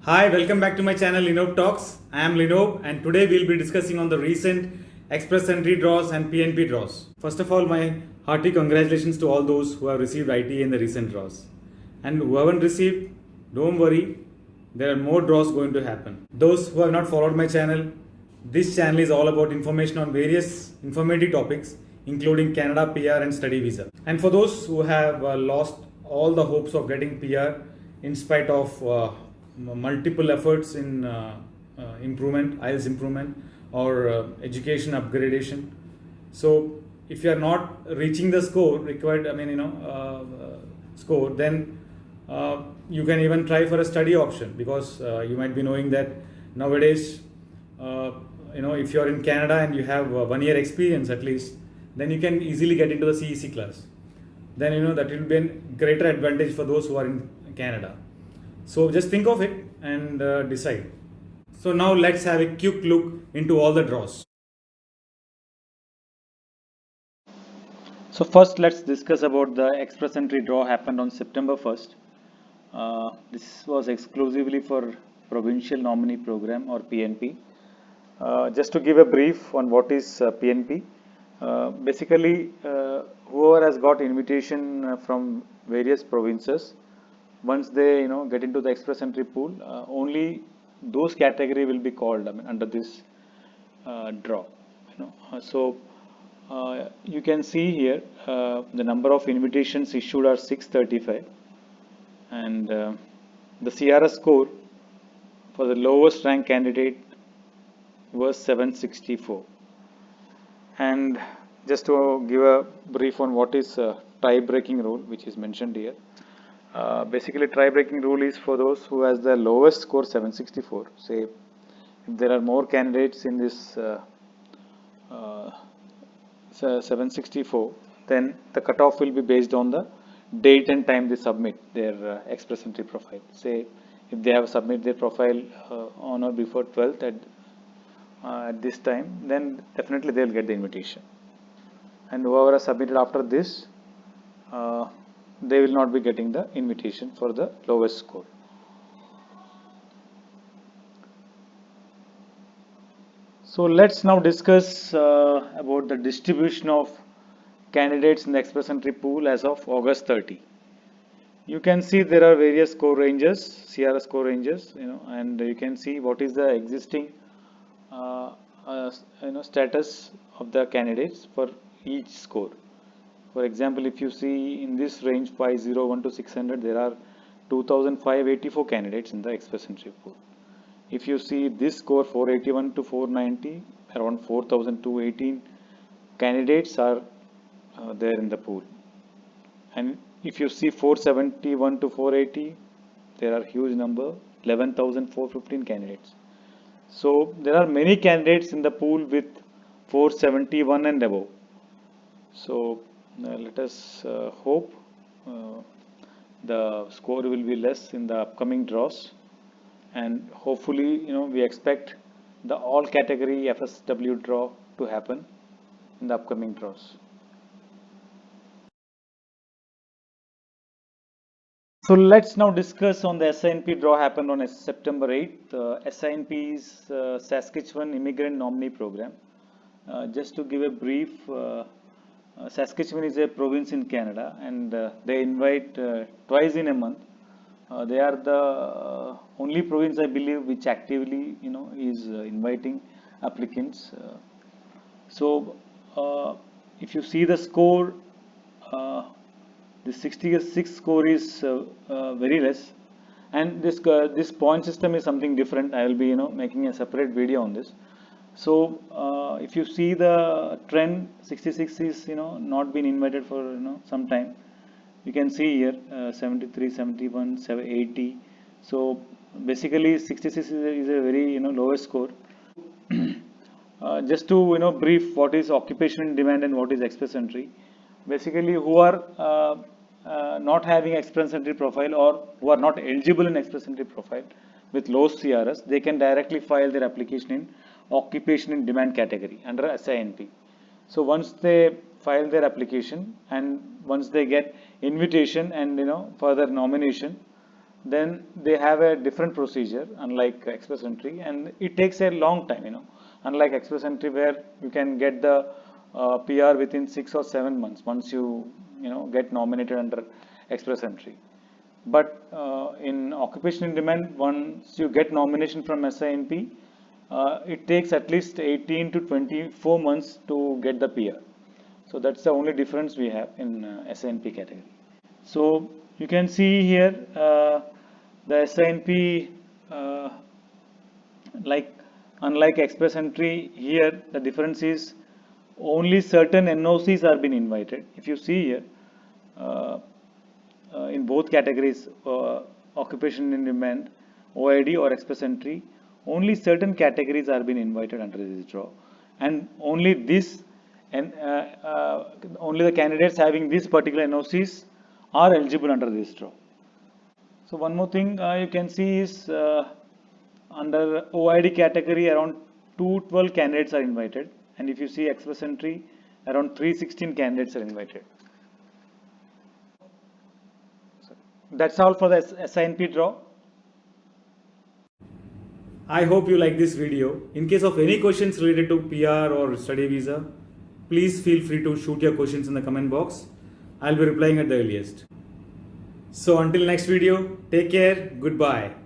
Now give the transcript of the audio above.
Hi, welcome back to my channel Linob Talks. I am Linob and today we'll be discussing on the recent Express Entry draws and PNP draws. First of all, my hearty congratulations to all those who have received IT in the recent draws. And who haven't received, don't worry, there are more draws going to happen. Those who have not followed my channel, this channel is all about information on various informative topics including Canada PR and study visa. And for those who have lost all the hopes of getting PR in spite of multiple efforts in improvement, IELTS improvement or education upgradation. So if you are not reaching the score required, score, then you can even try for a study option because you might be knowing that nowadays, if you are in Canada and you have 1 year experience at least, then you can easily get into the CEC class. Then that will be a greater advantage for those who are in Canada. So just think of it and decide. So now let's have a quick look into all the draws. So first let's discuss about the Express Entry draw happened on September 1st. This was exclusively for Provincial Nominee Program or PNP. Just to give a brief on what is PNP. Basically, whoever has got invitation from various provinces, once they get into the express entry pool, only those category will be called under this draw. So you can see here the number of invitations issued are 635, and the CRS score for the lowest rank candidate was 764. And just to give a brief on what is tie-breaking rule, which is mentioned here. Basically, tie-breaking rule is for those who has the lowest score 764. Say, if there are more candidates in this 764, then the cutoff will be based on the date and time they submit their express entry profile. Say, if they have submitted their profile on or before 12th at this time, then definitely they will get the invitation. And whoever has submitted after this, they will not be getting the invitation for the lowest score. So let's now discuss about the distribution of candidates in the express entry pool as of August 30. You can see there are various score ranges, CRS score ranges, and you can see what is the existing status of the candidates for each score. For example, if you see in this range 501 to 600, there are 2,584 candidates in the express entry pool. If you see this score 481 to 490, around 4,218 candidates are there in the pool. And if you see 471 to 480, there are huge number, 11,415 candidates. So there are many candidates in the pool with 471 and above. So let us hope the score will be less in the upcoming draws, and hopefully we expect the all category FSW draw to happen in the upcoming draws. So let's now discuss on the SNP draw happened on September 8th. SNP is Saskatchewan Immigrant Nominee Program. Just to give a brief, Saskatchewan is a province in Canada, and they invite twice in a month. They are the only province, I believe, which actively is inviting applicants. So if you see the score, the 66 score is very less, and this point system is something different. I will be making a separate video on this. So if you see the trend, 66 is not been invited for some time. You can see here 73, 71, 80. So basically 66 is a very lowest score. Just to brief what is occupation in demand and what is express entry. Basically, who are not having express entry profile or who are not eligible in express entry profile with low CRS, they can directly file their application in occupation in demand category under SINP. So once they file their application and once they get invitation and further nomination, then they have a different procedure unlike express entry, and it takes a long time, unlike express entry where you can get the PR within 6 or 7 months once you get nominated under express entry. But in occupation in demand, once you get nomination from SINP, it takes at least 18 to 24 months to get the PR. So that's the only difference we have in SNP category. So you can see here the SNP, unlike express entry, here the difference is only certain NOCs are being invited. If you see here, in both categories, occupation in demand, OID or express entry, only certain categories are being invited under this draw, and only this and only the candidates having these particular NOCs are eligible under this draw. So one more thing you can see is under OID category around 212 candidates are invited, and if you see express entry around 316 candidates are invited. So that's all for the SNP draw. I hope you like this video. In case of any questions related to PR or study visa, please feel free to shoot your questions in the comment box. I'll be replying at the earliest. So until next video, take care, goodbye.